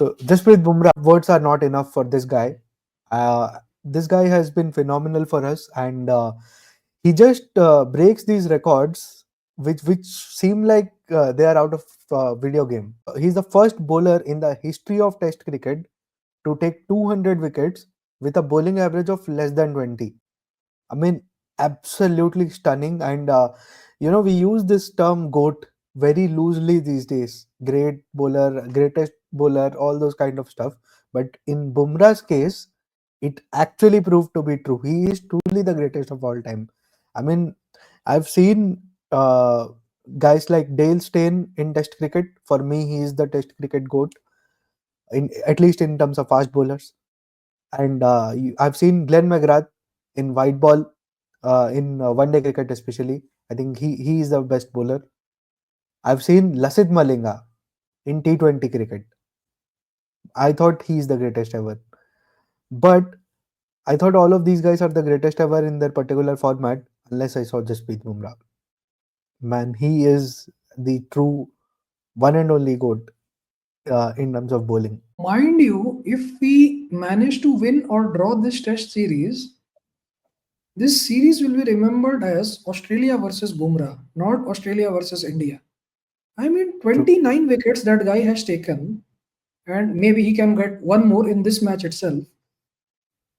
So Jasprit Bumrah, words are not enough for this guy. This guy has been phenomenal for us, and he just breaks these records, which seem like they are out of video game. He's the first bowler in the history of Test cricket to take 200 wickets with a bowling average of less than 20. I mean, absolutely stunning. And we use this term "goat" very loosely these days. Great bowler, greatest bowler, all those kind of stuff. But in Bumrah's case, it actually proved to be true. He is truly the greatest of all time. I mean, I've seen guys like Dale Steyn in Test cricket. For me, he is the Test cricket goat, at least in terms of fast bowlers. And I've seen Glenn McGrath in white ball, in one day cricket especially. I think he is the best bowler. I've seen Lasith Malinga in T20 cricket. I thought he's the greatest ever. But I thought all of these guys are the greatest ever in their particular format, unless I saw Jasprit Bumrah. Man, he is the true one and only GOAT in terms of bowling. Mind you, if we manage to win or draw this test series, this series will be remembered as Australia versus Bumrah, not Australia versus India. I mean, True. 29 wickets that guy has taken, and maybe he can get one more in this match itself.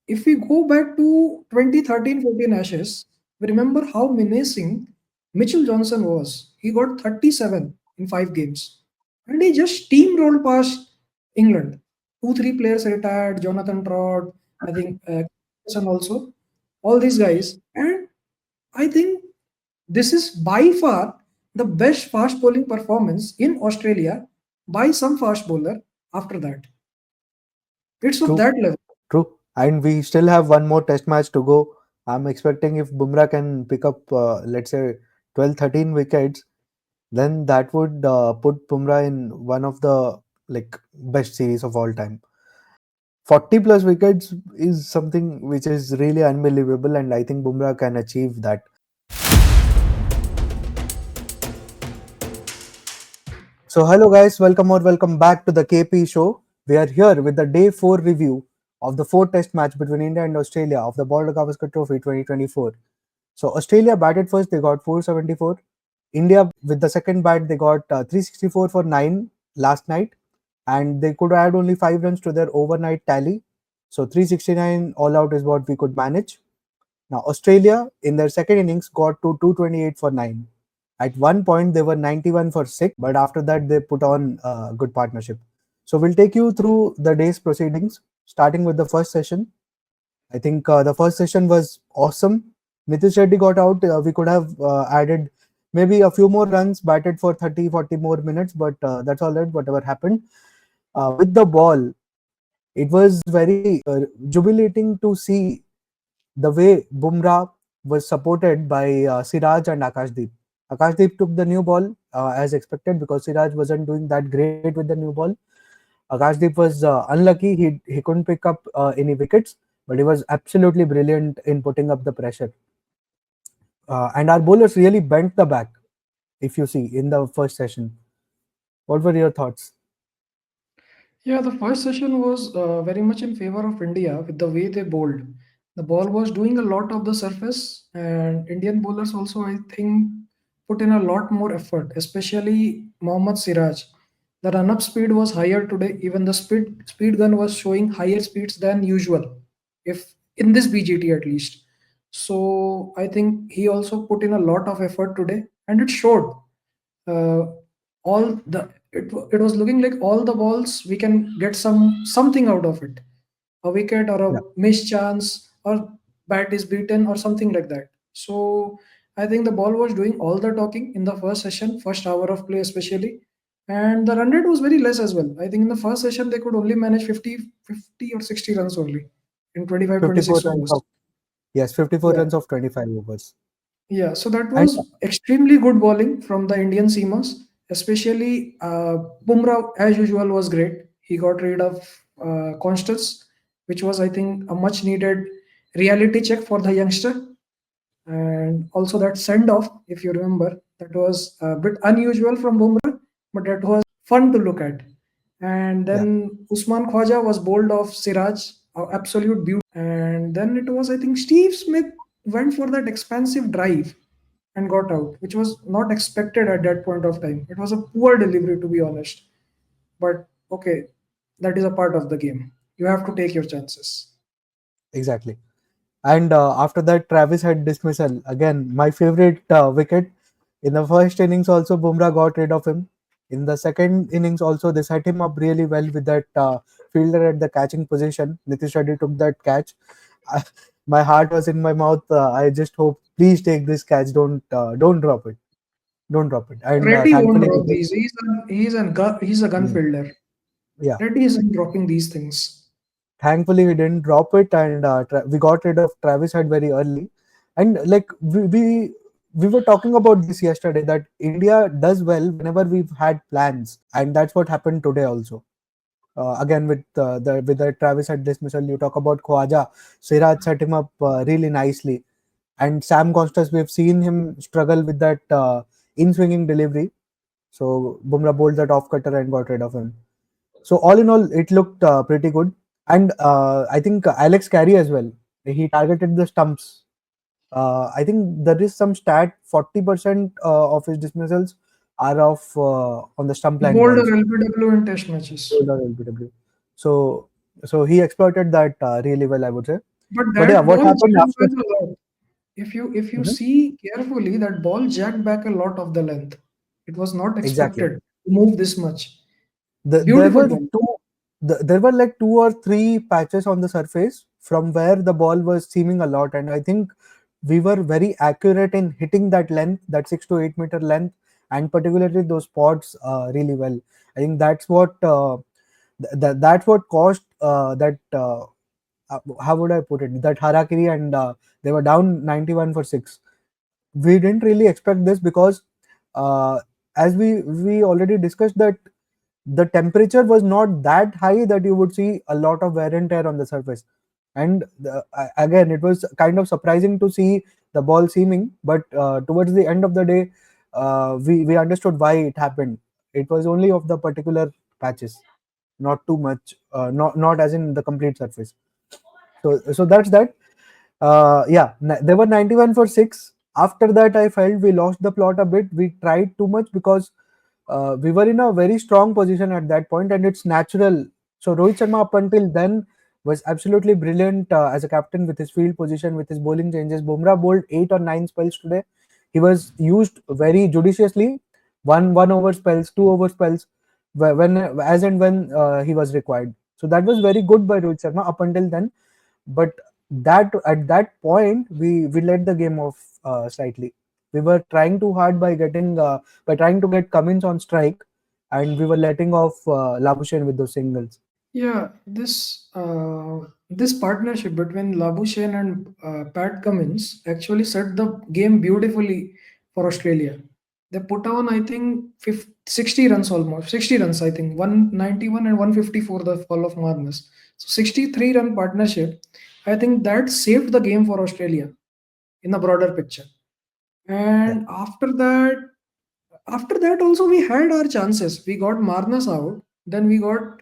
If we go back to 2013-14 Ashes, we remember how menacing Mitchell Johnson was. He got 37 in 5 games, and he just steamrolled past England. 2, 3 players retired. Jonathan Trott, I think, and also all these guys, and I think this is by far the best fast bowling performance in Australia by some fast bowler after that. It's of True. that level. True. And we still have one more test match to go. I'm expecting if Bumrah can pick up, let's say, 12, 13 wickets, then that would put Bumrah in one of the like best series of all time. 40 plus wickets is something which is really unbelievable, and I think Bumrah can achieve that. So, hello guys, welcome back to the KP show. We are here with the day 4 review of the fourth test match between India and Australia of the Border Gavaskar Trophy 2024. So, Australia batted first, they got 474. India, with the second bat, they got 364 for 9 last night, and they could add only 5 runs to their overnight tally. So, 369 all out is what we could manage. Now, Australia in their second innings got to 228 for 9. At one point, they were 91 for 6, but after that, they put on a good partnership. So, we'll take you through the day's proceedings, starting with the first session. I think the first session was awesome. Nitish Reddy got out. We could have added maybe a few more runs, batted for 30, 40 more minutes, but that's all right, whatever happened. With the ball, it was very jubilating to see the way Bumrah was supported by Siraj and Akashdeep. Akashdeep took the new ball as expected because Siraj wasn't doing that great with the new ball. Akashdeep was unlucky; he couldn't pick up any wickets, but he was absolutely brilliant in putting up the pressure. And our bowlers really bent the back, if you see in the first session. What were your thoughts? Yeah, the first session was very much in favor of India with the way they bowled. The ball was doing a lot of the surface, and Indian bowlers also, I think, put in a lot more effort, especially Mohammad Siraj. The run-up speed was higher today. Even the speed gun was showing higher speeds than usual, if in this BGT at least. So I think he also put in a lot of effort today, and it showed. uh, all the it was looking like all the balls we can get something out of it, a wicket or a Yeah, missed chance or bat is beaten or something like that. So I think the ball was doing all the talking in the first session, first hour of play especially, and the run rate was very less as well. I think in the first session they could only manage 50 or 60 runs only in 25 54 26 runs overs. of 54 Yeah. runs of 25 overs. Yeah, so that And was extremely good bowling from the Indian seamers, especially Bumrah, as usual, was great. He got rid of Constance, which was, I think, a much needed reality check for the youngster. And also that send off, if you remember, that was a bit unusual from Bumrah, but that was fun to look at. And Yeah, then Usman Khwaja was bowled off Siraj, absolute beauty. And then it was, I think, Steve Smith went for that expansive drive and got out, which was not expected at that point of time. It was a poor delivery, to be honest. But okay, that is a part of the game. You have to take your chances. exactly. And after that, Travis had dismissal. Again, my favorite wicket. In the first innings, also Bumrah got rid of him. In the second innings, also they set him up really well with that fielder at the catching position. Nitish Reddy took that catch. My heart was in my mouth. I just hope, please take this catch. Don't drop it. Don't drop it. And Reddy won't thankfully, he drop did. these. He's a gun Yeah. fielder. Yeah. Reddy isn't dropping these things. Thankfully he didn't drop it, and we got rid of Travis Head very early. And like we were talking about this yesterday, that India does well whenever we've had plans, and that's what happened today also. Again with the Travis Head dismissal, you talk about Khwaja. Siraj set him up really nicely, and Sam Costas, we've seen him struggle with that in swinging delivery. So Bumrah bowled that off cutter and got rid of him. So all in all, it looked pretty good. And I think Alex Carey as well. He targeted the stumps. I think there is some stat 40% of his dismissals are on the stump He line bowled balls. a LBW in Test matches. Bowled or LBW. So so he exploited that really well, I would say. But But yeah, that what ball happened jacked after? back a lot. If you Mhm. see carefully, that ball jacked back a lot of the length. It was not Exactly. expected to move this much. There Beautiful were ball. there were like two or three patches on the surface from where the ball was seaming a lot, and I think we were very accurate in hitting that length, that 6 to 8 meter length, and particularly those spots really well. I think that's what that's what caused that. How would I put it? That harakiri, and they were down 91 for six. We didn't really expect this because, uh, as we already discussed, that the temperature was not that high that you would see a lot of wear and tear on the surface. And again, it was kind of surprising to see the ball seaming, but towards the end of the day, we understood why it happened. It was only of the particular patches, not too much, not as in the complete surface. So that's that. Yeah, they were 91 for 6. After that, I felt we lost the plot a bit. We tried too much because we were in a very strong position at that point, and it's natural. So Rohit Sharma up until then was absolutely brilliant as a captain with his field position, with his bowling changes. Bumrah bowled 8 or 9 spells today. He was used very judiciously, one over spells, 2 over spells, when as and when he was required. So that was very good by Rohit Sharma up until then. But that at that point we let the game off slightly. We were trying too hard by trying to get Cummins on strike, and we were letting off Labuschagne with those singles. Yeah, this partnership between Labuschagne and Pat Cummins actually set the game beautifully for Australia. They put on, I think, 60 runs almost, 60 runs, I think, 191 and 154 the fall of Marnus. So 63 run partnership, I think that saved the game for Australia in a broader picture. Yeah. And after that also we had our chances. We got Marnus out, then we got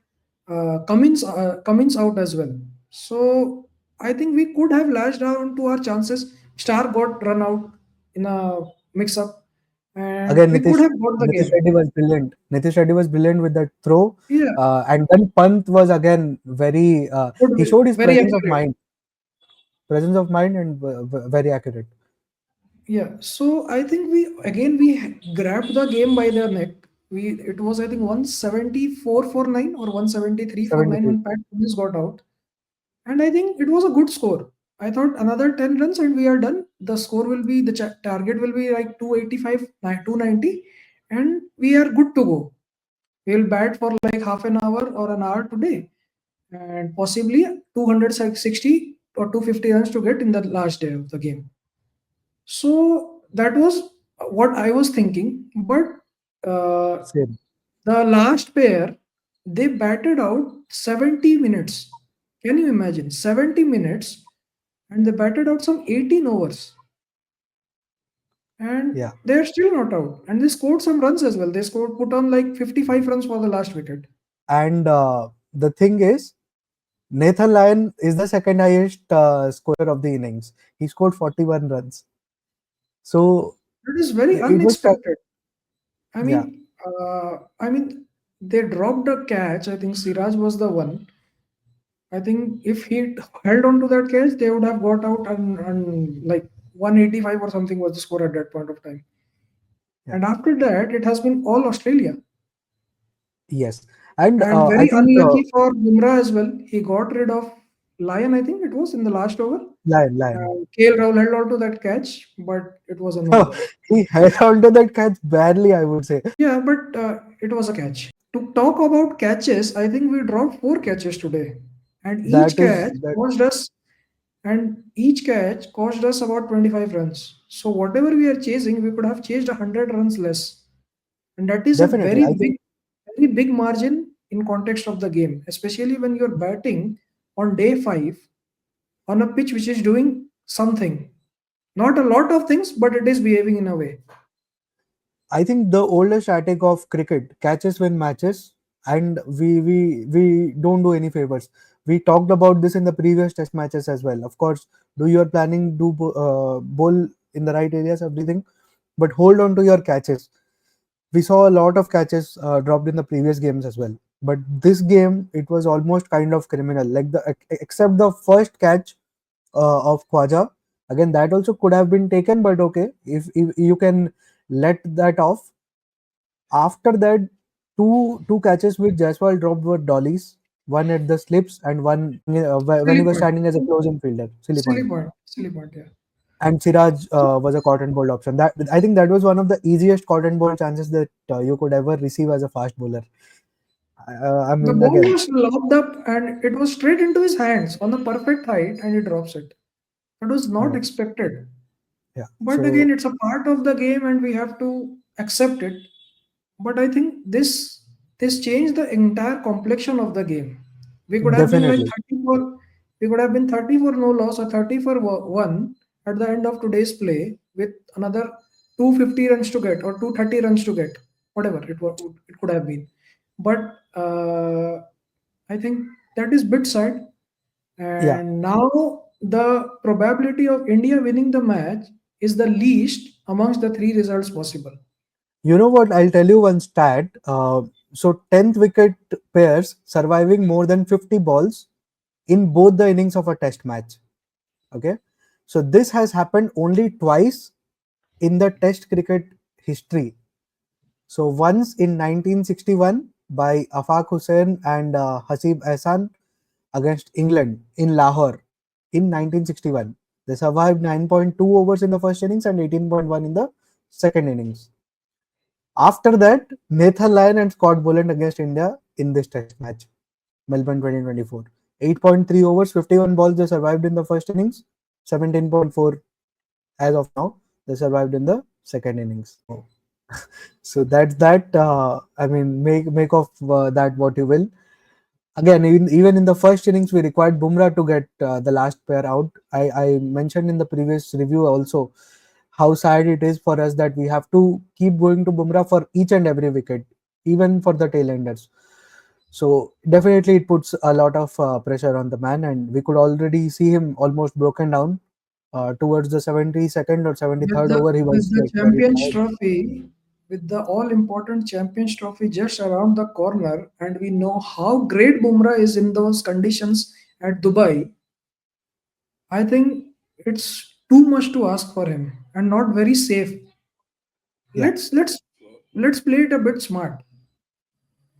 Cummins out as well. So I think we could have latched on to our chances. Star got run out in a mix-up, and Again, we could have got the Nitish game. Reddy was brilliant. Nitish Reddy was brilliant with that throw, Yeah, and then Pant was again very. He good, showed his very accurate. presence of mind, and very accurate. Yeah, so I think we grabbed the game by the neck. It was, I think, 174 for 9 or 173 for 9 73. when Pat Cummins got out. And I think it was a good score. I thought another 10 runs and we are done. The score will be, the target will be like 285, 290, and we are good to go. We'll bat for like half an hour or an hour today, and possibly 260 or 250 runs to get in the last day of the game. So that was what I was thinking. But uh, Same. the last pair, they batted out 70 minutes. Can you imagine? 70 minutes, and they batted out some 18 overs, and Yeah. they're still not out. And they scored some runs as well. They put on like 55 runs for the last wicket. And the thing is, Nathan Lyon is the second highest scorer of the innings. He scored 41 runs. So That is very it was, unexpected. I yeah, mean, they dropped a catch. I think Siraj was the one. I think if he held on to that catch, they would have got out and like 185 or something was the score at that point of time. yeah, And after that, it has been all Australia. yes. And And I very think unlucky for Bumrah as well. He got rid of Lyon, I think it was in the last over. Lyon. KL Rahul held on to that catch, but it was a no ball. He held on to that catch badly, I would say. Yeah, but it was a catch. To talk about catches, I think we dropped four catches today, and each That is catch that cost us and each catch cost us about 25 runs. So whatever we are chasing, we could have chased 100 runs less, and that is a definitely. I think very big margin in context of the game, especially when you're batting on day five on a pitch which is doing something, not a lot of things, but it is behaving in a way. I think the oldest static of cricket, catches win matches, and we don't do any favors. We talked about this in the previous test matches as well. Of course, do your planning, do bowl in the right areas, everything, but hold on to your catches. We saw a lot of catches dropped in the previous games as well. But this game, it was almost kind of criminal. Like except the first catch of Khwaja, again that also could have been taken, but okay, if you can let that off. After that, two catches which Jaiswal dropped were dollies, one at the slips and one when he Silly was point. standing as a closing fielder, silly point. Silly point. Yeah. And Siraj was a cotton ball option. That I think that was one of the easiest cotton ball chances that you could ever receive as a fast bowler. I The mean, ball again, was lobbed up and it was straight into his hands on the perfect height and he drops it. That was not again, expected. yeah. But So again, it's a part of the game and we have to accept it. But I think this changed the entire complexion of the game. We could have been like definitely, 34, we could have been 30 for no loss or 30 for one at the end of today's play with another 250 runs to get or 230 runs to get, whatever it could have been. But I think that is bit side. yeah. And now the probability of India winning the match is the least amongst the three results possible. You know what? I'll tell you one stat. So 10th wicket pairs surviving more than 50 balls in both the innings of a test match. Okay, so this has happened only twice in the test cricket history. So once in 1961 by Afaq Hussain and Hasib Ehsan against England in Lahore in 1961. They survived 9.2 overs in the first innings and 18.1 in the second innings. After that, Nathan Lyon and Scott Boland against India in this test match, Melbourne 2024. 8.3 overs, 51 balls they survived in the first innings, 17.4 as of now they survived in the second innings. So that's that. I mean, make of that what you will. Again, even in the first innings, we required Bumrah to get the last pair out. I mentioned in the previous review also how sad it is for us that we have to keep going to Bumrah for each and every wicket, even for the tailenders. So definitely it puts a lot of pressure on the man, and we could already see him almost broken down towards the 72nd or with 73rd the over. He with was the like very Champions tired. Trophy, with the all important Champions Trophy just around the corner, and we know how great Bumrah is in those conditions at Dubai. I think it's too much to ask for him and not very safe. Yeah, Let's play it a bit smart.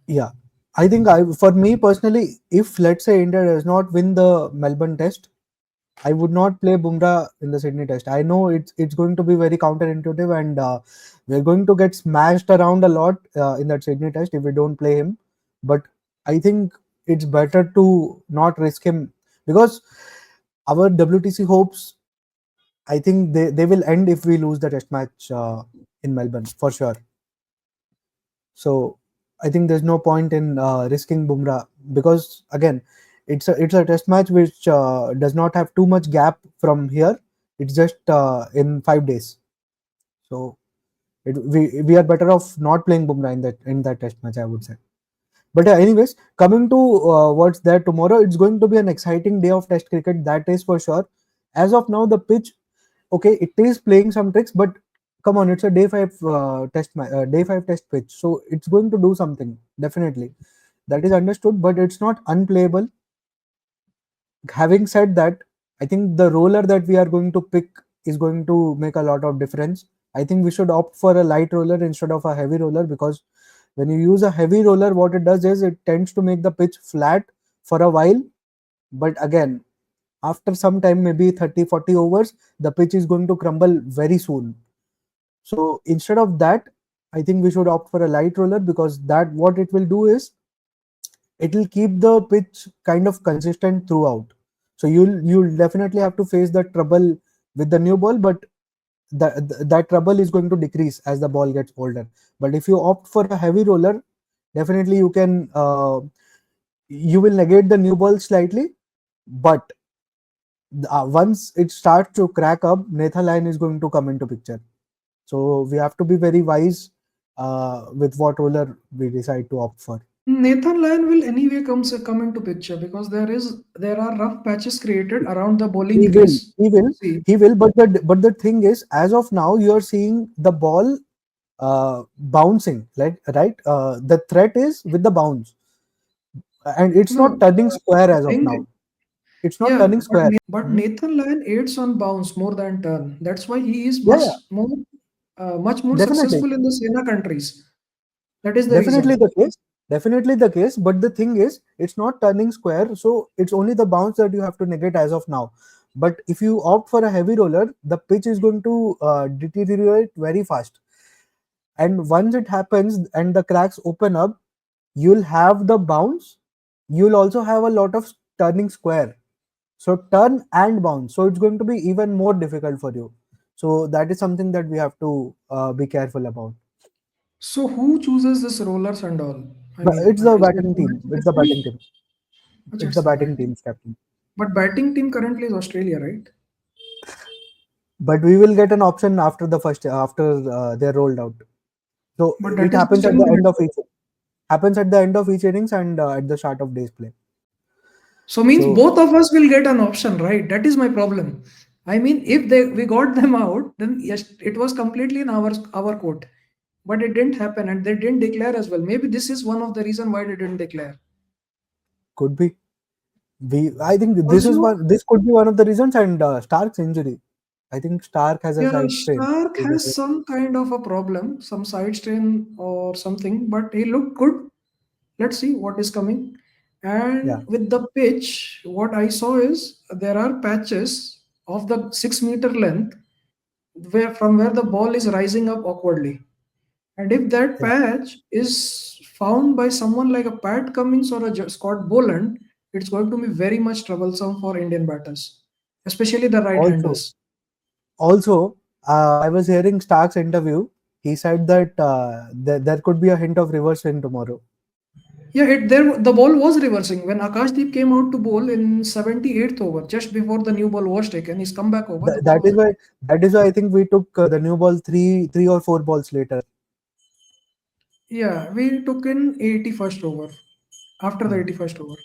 yeah. I think for me personally, if let's say India does not win the Melbourne Test, I would not play Bumrah in the Sydney Test. I know it's going to be very counterintuitive, and we're going to get smashed around a lot in that Sydney Test if we don't play him. But I think it's better to not risk him because our WTC hopes, I think they will end if we lose the Test match in Melbourne for sure. So I think there's no point in risking Bumrah because again, it's a test match which does not have too much gap from here. It's just in 5 days. So we are better off not playing Bumrah in that test match, I would say. But anyways, coming to what's there tomorrow, it's going to be an exciting day of Test cricket. That is for sure. As of now, the pitch, okay, it is playing some tricks, but come on, it's a day five test pitch, so it's going to do something definitely. That is understood, but it's not unplayable. Having said that, I think the roller that we are going to pick is going to make a lot of difference. I think we should opt for a light roller instead of a heavy roller, because when you use a heavy roller, what it does is it tends to make the pitch flat for a while. But again, after some time, maybe 30-40 overs, the pitch is going to crumble very soon. So instead of that, I think we should opt for a light roller, because that what it will do is it will keep the pitch kind of consistent throughout. So you'll definitely have to face the trouble with the new ball, but that trouble is going to decrease as the ball gets older. But if you opt for a heavy roller, definitely you will negate the new ball slightly. But once it starts to crack up, Nathan Lyon is going to come into picture. So we have to be very wise with what roller we decide to opt for. Nathan Lyon will anyway come into picture because there are rough patches created around the bowling He will, crease. he will, See, he will. But the thing is, as of now, you are seeing the ball bouncing, like right. The threat is with the bounce, and it's no, not turning square the as of now. thing, It's not yeah, turning square. but Mhm. Nathan Lyon aids on bounce more than turn. That's why he is Yeah, yeah, much more definitely. successful in the Sena countries. That is the Definitely reason. the case. Definitely the case. But the thing is, it's not turning square. So it's only the bounce that you have to negate as of now. But if you opt for a heavy roller, the pitch is going to deteriorate very fast. And once it happens and the cracks open up, you'll have the bounce. You'll also have a lot of turning square. So turn and bounce. So it's going to be even more difficult for you. So that is something that we have to be careful about. So who chooses this rollers and all? I But mean, it's the is it batting the team. match It's the referee? batting team. Which It's it's the the batting batting. team's captain. But batting team currently is Australia, right? But we will get an option after the first after they're rolled out. So But that it is happens just at 10 the end minutes. of each innings and at the start of day's play. So means So both of us will get an option, right? That is my problem. I mean, if we got them out, then yes, it was completely in our court. But it didn't happen, and they didn't declare as well. Maybe this is one of the reason why they didn't declare. could be we. I think Also, this could be one of the reasons. And Stark's injury. I think Stark has a yeah, side strain. Stark has some kind of a problem, some side strain or something, but he looked good. Let's see what is coming. Yeah, And with the pitch, what I saw is there are patches of the 6 meter length where the ball is rising up awkwardly. And if that yeah. patch is found by someone like a Pat Cummins or a Scott Boland, it's going to be very much troublesome for Indian batters, especially the Also, right-handers. I was hearing Stark's interview. He said that there could be a hint of reverse swing tomorrow. Yeah, the ball was reversing when Akashdeep came out to bowl in 78th over, just before the new ball was taken. His comeback over, the ball That was is why I think we took the new ball three or four balls later. yeah, we took in 81st over after the Hmm, 81st over. hmm.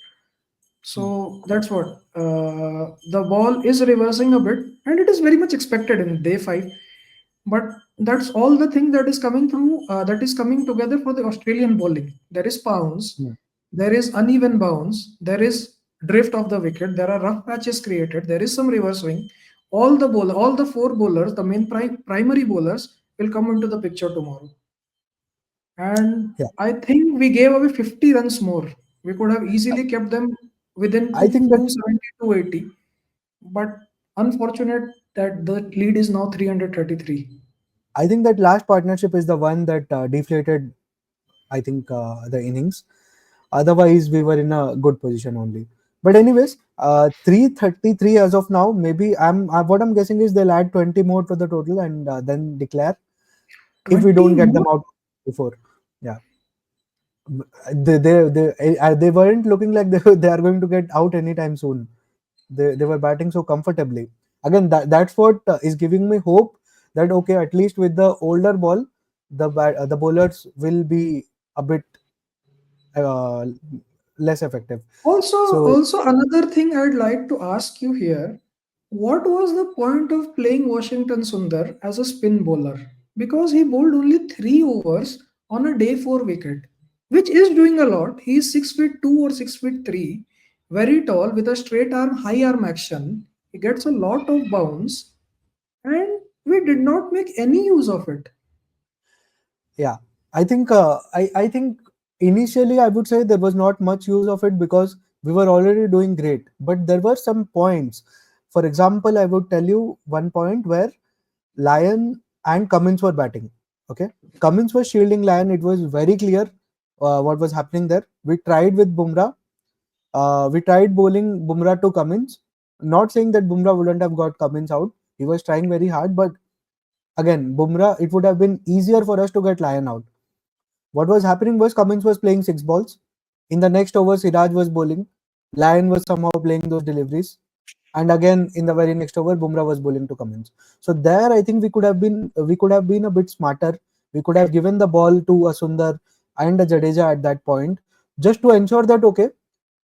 So that's what the ball is reversing a bit, and it is very much expected in day five. But that's all the thing that is coming through. That is coming together for the Australian bowling. There is pounce, Hmm. there is uneven bounce, there is drift of the wicket, there are rough patches created, there is some reverse swing. All the four bowlers, the main primary bowlers, will come into the picture tomorrow. And Yeah, I think we gave away 50 runs more. We could have easily kept them within I think that 270 to 80. But unfortunate that the lead is now 333. last partnership is the one that deflated. I think the innings. Otherwise, we were in a good position only. But anyways, 333 as of now. Maybe what I'm guessing is they'll add 20 more to the total and then declare if we 20 don't get more? them out before. Yeah, they weren't looking like they are going to get out anytime soon. They were batting so comfortably. Again, that's what is giving me hope that okay, at least with the older ball, the bowlers will be a bit uh, less effective. Also, So also another thing I'd like to ask you here, what was the point of playing Washington Sundar as a spin bowler? Because he bowled only 3 overs on a day 4 wicket, which is doing a lot. He is 6 feet 2 or 6 feet 3, very tall with a straight arm, high arm action. He gets a lot of bounce, and we did not make any use of it. yeah, I think initially I would say there was not much use of it because we were already doing great, but there were some points. For example, I would tell you one point where Lyon and Cummins were batting. Okay, Cummins was shielding Lyon. It was very clear what was happening there. We tried with Bumrah. We tried bowling Bumrah to Cummins. Not saying that Bumrah wouldn't have got Cummins out. He was trying very hard, but again, Bumrah, it would have been easier for us to get Lyon out. What was happening was Cummins was playing 6 balls. In the next over, Siraj was bowling. Lyon was somehow playing those deliveries. And again, in the very next over, Bumrah was bowling to Cummins. So there, I think we could have been a bit smarter. We could have given the ball to a Sundar and a Jadeja at that point, just to ensure that okay,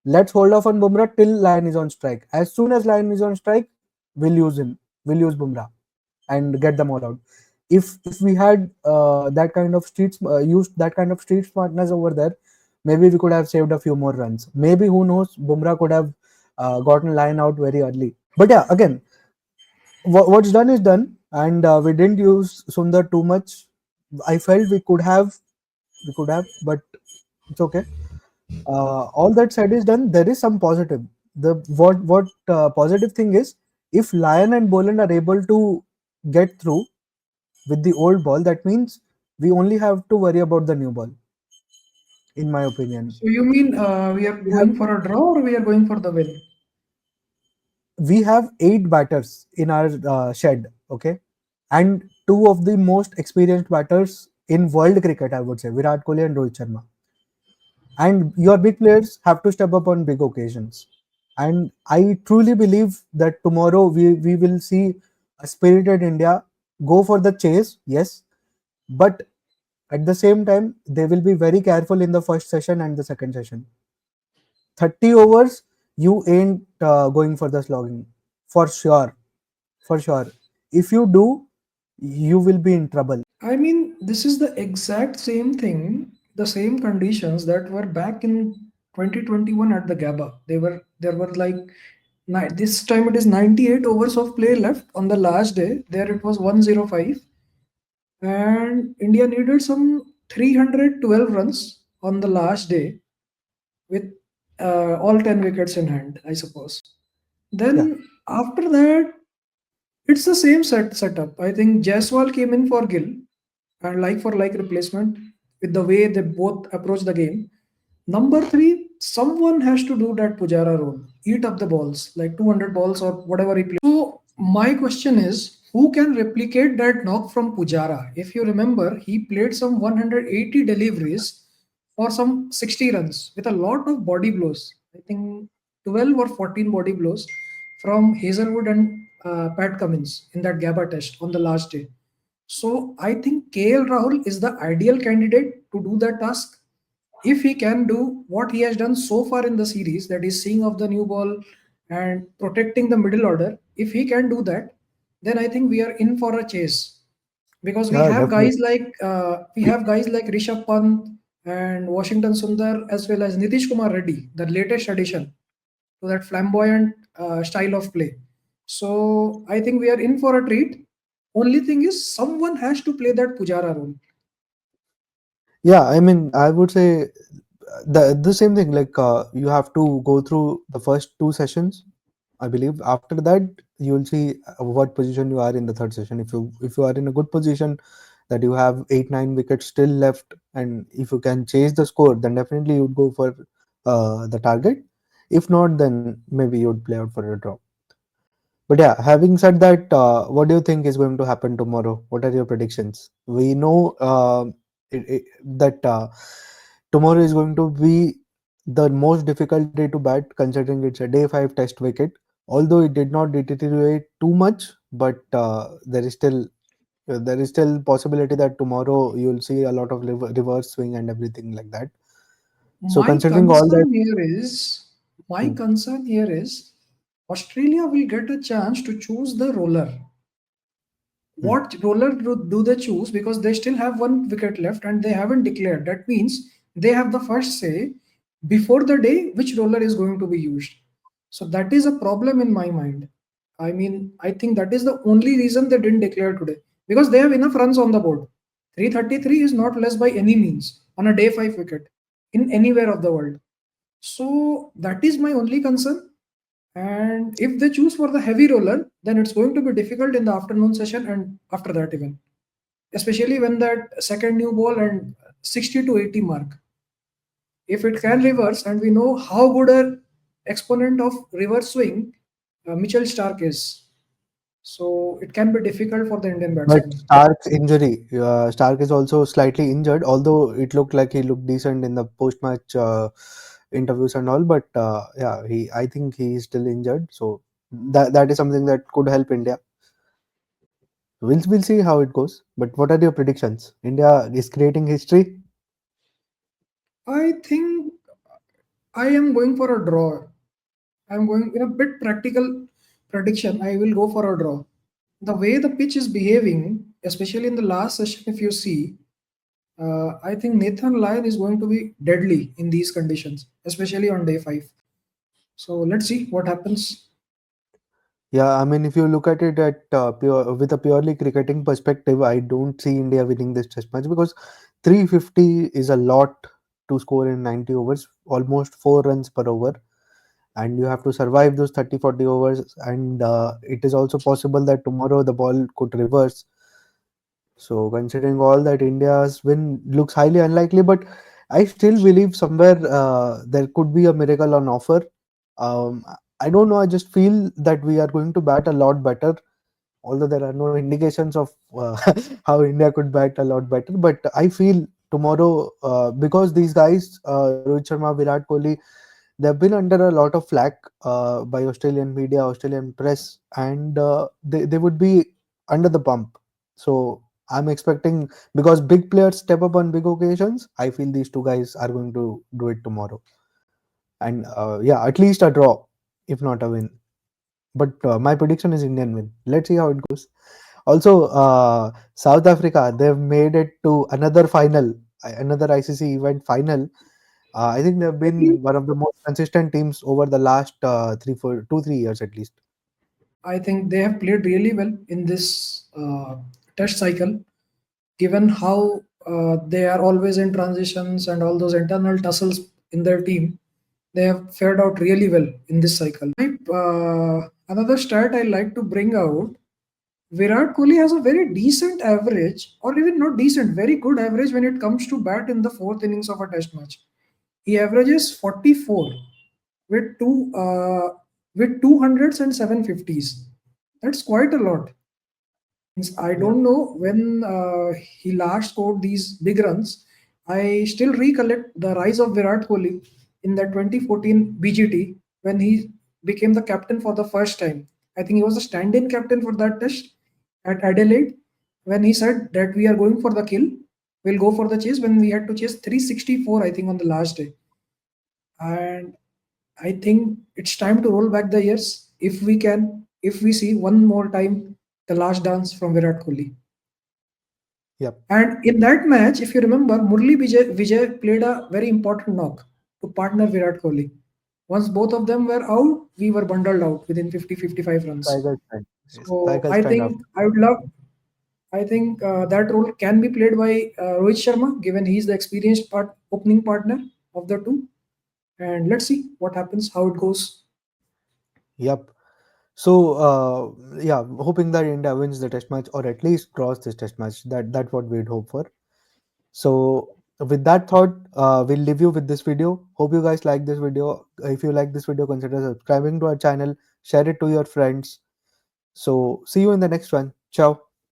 let's hold off on Bumrah till Lyon is on strike. As soon as Lyon is on strike, we'll use him. We'll use Bumrah and get them all out. If we had used that kind of street smartness over there, maybe we could have saved a few more runs. Maybe who knows, Bumrah could have gotten Lyon out very early. But yeah, again, what's done is done, and we didn't use Sundar too much. I felt we could have, but it's okay. All that said is done. There is some positive. The what positive thing is, if Lyon and Boland are able to get through with the old ball, that means we only have to worry about the new ball, in my opinion. So you mean we are We have going for a draw or we are going for the win? we have 8 batters in our shed, okay, and two of the most experienced batters in world cricket, I would say, Virat Kohli and Rohit Sharma. And your big players have to step up on big occasions. And I truly believe that tomorrow we will see a spirited India go for the chase, yes, but at the same time, they will be very careful in the first session and the second session. 30 overs, you ain't going for the slogging. For sure. For sure. If you do, you will be in trouble. I mean, this is the exact same thing, the same conditions that were back in 2021 at the GABA. There were like this time it is 98 overs of play left on the last day. There it was 105, and India needed some 312 runs on the last day with all 10 wickets in hand, I suppose. Yeah. Then after that, it's the same setup. I think Jaiswal came in for Gill and like for like replacement with the way they both approach the game. Number three, someone has to do that Pujara role, eat up the balls, like 200 balls or whatever he plays. So my question is, who can replicate that knock from Pujara? If you remember, he played some 180 deliveries for some 60 runs with a lot of body blows. I think 12 or 14 body blows from Hazelwood and Pat Cummins in that GABA test on the last day. So I think KL Rahul is the ideal candidate to do that task. If he can do what he has done so far in the series, that is seeing of the new ball and protecting the middle order, if he can do that, then I think we are in for a chase because Yeah, definitely. we have guys like Rishabh Pant and Washington Sundar as well as Nitish Kumar Reddy, the latest addition to that flamboyant style of play. So I think we are in for a treat. Only thing is, someone has to play that Pujara role. Yeah, I mean, I would say the same thing. Like you have to go through the first 2 sessions, I believe. After that, you will see what position you are in the third session. If you are in a good position, that you have 8 9 wickets still left, and if you can chase the score, then definitely you would go for the target. If not, then maybe you would play out for a draw. But yeah, having said that, what do you think is going to happen tomorrow? What are your predictions? We know that tomorrow is going to be the most difficult day to bat, considering it's a day 5 test wicket. Although it did not deteriorate too much, but there is still possibility that tomorrow you'll see a lot of reverse swing and everything like that. So My considering all that, concern here is my hmm, concern here is Australia will get a chance to choose the roller. hmm, What roller do they choose? Because they still have one wicket left and they haven't declared. That means they have the first say before the day which roller is going to be used. So that is a problem in my mind. I mean, I think that is the only reason they didn't declare today because they have enough runs on the board. 333 is not less by any means on a day 5 wicket in anywhere of the world. So that is my only concern. And if they choose for the heavy roller, then it's going to be difficult in the afternoon session and after that even, especially when that second new ball and 60 to 80 mark. If it can reverse, and we know how good a exponent of reverse swing Mitchell Stark is, so it can be difficult for the Indian but batsman. Stark's injury, Stark is also slightly injured, although it looked like he looked decent in the post-match interviews and all. But yeah, I think he is still injured, so that is something that could help India. We'll see how it goes. But what are your predictions? India is creating history. I think I am going for a draw. I'm going in a bit practical prediction. I will go for a draw. The way the pitch is behaving, especially in the last session, if you see, I think Nathan Lyon is going to be deadly in these conditions, especially on day 5. So let's see what happens. Yeah, I mean, if you look at it at with a purely cricketing perspective, I don't see India winning this test match because 350 is a lot to score in 90 overs, almost 4 runs per over, and you have to survive those 30-40 overs. And it is also possible that tomorrow the ball could reverse. So, considering all that, India's win looks highly unlikely, but I still believe somewhere there could be a miracle on offer. Um, I don't know. I just feel that we are going to bat a lot better, although there are no indications of how India could bat a lot better. But I feel tomorrow, because these guys, Rohit Sharma, Virat Kohli, they've been under a lot of flack by Australian media, Australian press, and they would be under the pump. So I'm expecting, because big players step up on big occasions, I feel these two guys are going to do it tomorrow. And yeah, at least a draw, if not a win. But my prediction is Indian win. Let's see how it goes. Also, South Africa, they've made it to another final, another ICC event final. I think they've been one of the most consistent teams over the last 3 4 2 3 years at least. I think they have played really well in this test cycle, given how they are always in transitions and all those internal tussles in their team. They have fared out really well in this cycle. Another stat I like to bring out: Virat Kohli has a very decent average, or even not decent, very good average when it comes to bat in the fourth innings of a test match. He averages 44 with two hundreds and 750s. That's quite a lot. I Yeah, don't know when he last scored these big runs. I still recollect the rise of Virat Kohli in that 2014 BGT when he became the captain for the first time. I think he was a stand-in captain for that test at Adelaide when he said that we are going for the kill. We'll go for the chase when we had to chase 364, I think, on the last day. And I think it's time to roll back the years if we can, if we see one more time the last dance from Virat Kohli. yep, And in that match, if you remember, Vijay played a very important knock to partner Virat Kohli. Once both of them were out, we were bundled out within 50-55 runs. Tiger's stand. Yes, So Tiger's I stand think after. I would love. I think that role can be played by Rohit Sharma, given he's the experienced opening partner of the two. And let's see what happens, how it goes. Yep. So yeah, hoping that India wins the test match or at least draws this test match. That's what we'd hope for. So with that thought, we'll leave you with this video. Hope you guys like this video. If you like this video, consider subscribing to our channel, share it to your friends. So see you in the next one. Ciao.